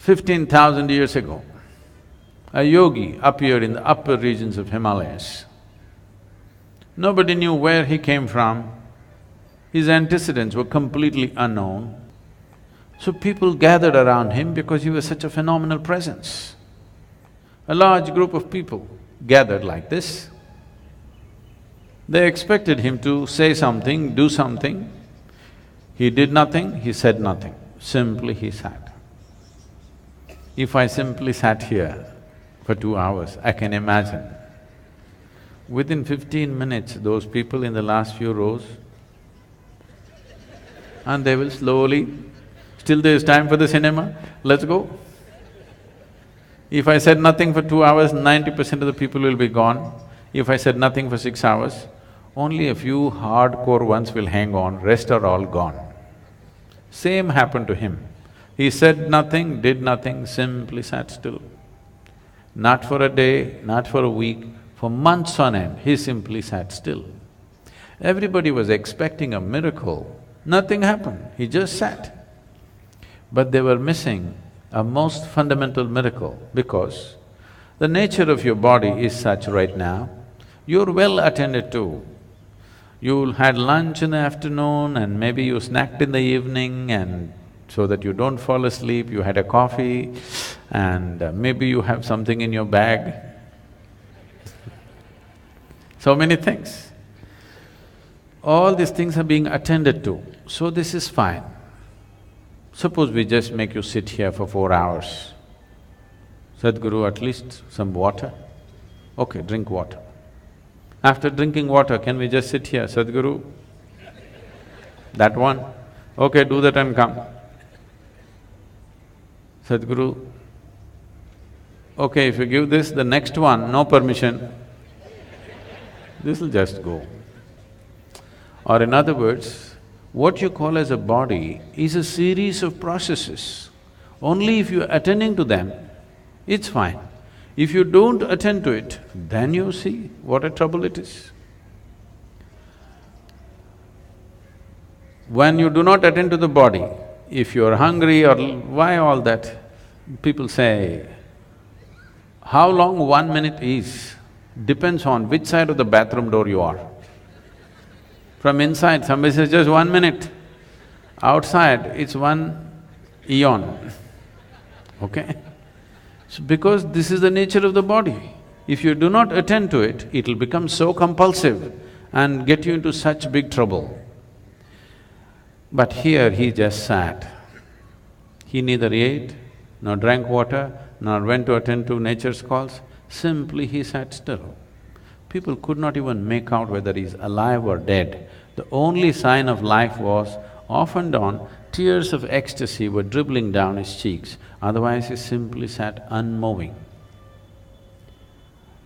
15,000 years ago, a yogi appeared in the upper regions of Himalayas. Nobody knew where he came from, his antecedents were completely unknown. So people gathered around him because he was such a phenomenal presence. A large group of people gathered like this. They expected him to say something, do something. He did nothing, he said nothing, simply he sat. If I simply sat here for 2 hours, I can imagine, within 15 minutes, those people in the last few rows, and they will slowly, still there's time for the cinema, let's go. If I said nothing for 2 hours, 90% of the people will be gone. If I said nothing for 6 hours, only a few hardcore ones will hang on, rest are all gone. Same happened to him. He said nothing, did nothing, simply sat still. Not for a day, not for a week, for months on end, he simply sat still. Everybody was expecting a miracle, nothing happened, he just sat. But they were missing a most fundamental miracle because the nature of your body is such right now, you're well attended to. You had lunch in the afternoon and maybe you snacked in the evening and so that you don't fall asleep, you had a coffee and maybe you have something in your bag. So many things. All these things are being attended to, so this is fine. Suppose we just make you sit here for 4 hours. Sadhguru, at least some water? Okay, drink water. After drinking water, can we just sit here, Sadhguru? That one? Okay, do that and come. Sadhguru, okay, if you give this, the next one, no permission, this'll just go. Or in other words, what you call as a body is a series of processes. Only if you're attending to them, it's fine. If you don't attend to it, then you see what a trouble it is. When you do not attend to the body, if you're hungry or why all that, people say, how long 1 minute is depends on which side of the bathroom door you are. From inside, somebody says just 1 minute. Outside, it's 1 eon, okay? So because this is the nature of the body, if you do not attend to it, it'll become so compulsive and get you into such big trouble. But here he just sat. He neither ate, nor drank water, nor went to attend to nature's calls, simply he sat still. People could not even make out whether he's alive or dead. The only sign of life was, off and on, tears of ecstasy were dribbling down his cheeks, otherwise he simply sat unmoving.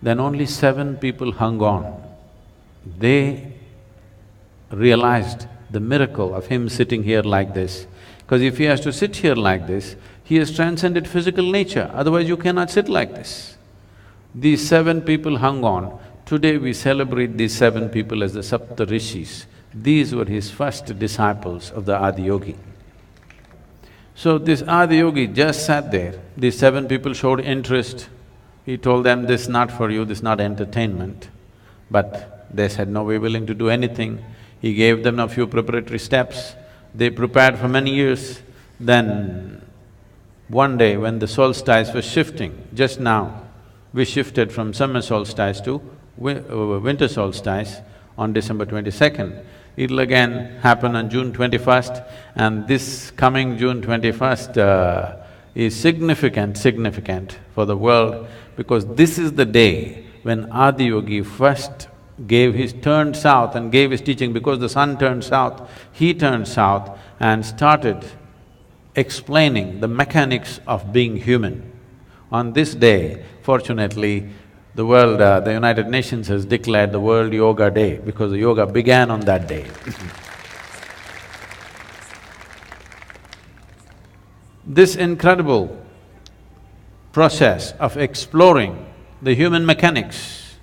Then only 7 people hung on. They realized the miracle of him sitting here like this, because if he has to sit here like this, he has transcended physical nature, otherwise you cannot sit like this. These 7 people hung on. Today we celebrate these 7 people as the Sapta Rishis. These were his first disciples of the Adiyogi. So this Adiyogi just sat there, these 7 people showed interest. He told them, this is not for you, this is not entertainment. But they said, no, we're willing to do anything. He gave them a few preparatory steps, they prepared for many years. Then one day when the solstice was shifting, just now, we shifted from summer solstice to winter solstice on December 22nd. It'll again happen on June 21st, and this coming June 21st is significant for the world, because this is the day when Adiyogi first turned south and gave his teaching. Because the sun turned south, he turned south and started explaining the mechanics of being human. On this day, fortunately, the United Nations has declared the World Yoga Day because the yoga began on that day. This incredible process of exploring the human mechanics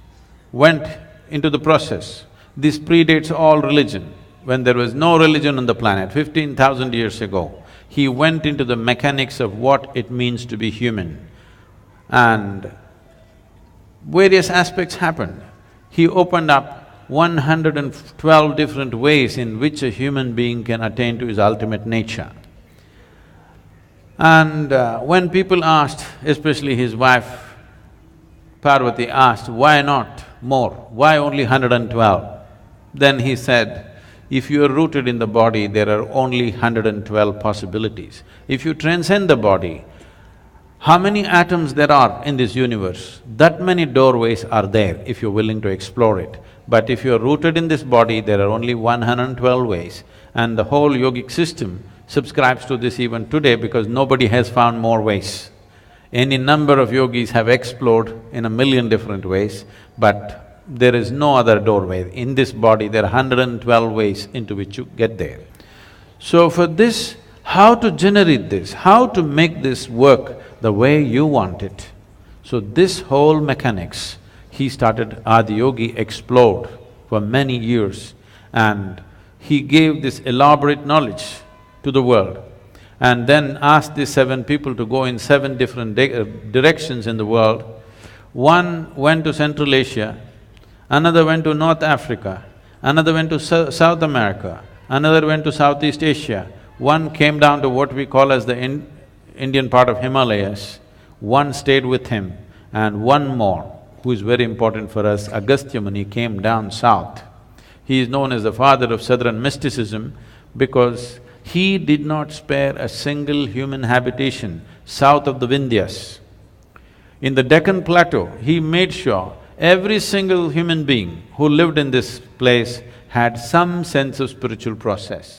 went into the process. This predates all religion. When there was no religion on the planet, 15,000 years ago, He went into the mechanics of what it means to be human, and various aspects happened. He opened up 112 different ways in which a human being can attain to his ultimate nature. And when people asked, especially his wife Parvati asked, why not more? Why only 112? Then he said, if you are rooted in the body, there are only 112 possibilities. If you transcend the body, how many atoms there are in this universe? That many doorways are there if you're willing to explore it. But if you're rooted in this body, there are only 112 ways, and the whole yogic system subscribes to this even today because nobody has found more ways. Any number of yogis have explored in a million different ways, but there is no other doorway. In this body, there are 112 ways into which you get there. So for this, how to generate this, how to make this work the way you want it. So this whole mechanics, he started, Adiyogi explored for many years, and he gave this elaborate knowledge to the world, and then asked these 7 people to go in 7 different directions in the world. One went to Central Asia, another went to North Africa, another went to South America, another went to Southeast Asia, one came down to what we call as the Indian part of Himalayas, one stayed with him, and one more, who is very important for us, Agastya Muni, came down south. He is known as the father of southern mysticism because he did not spare a single human habitation south of the Vindhyas. In the Deccan Plateau, he made sure every single human being who lived in this place had some sense of spiritual process.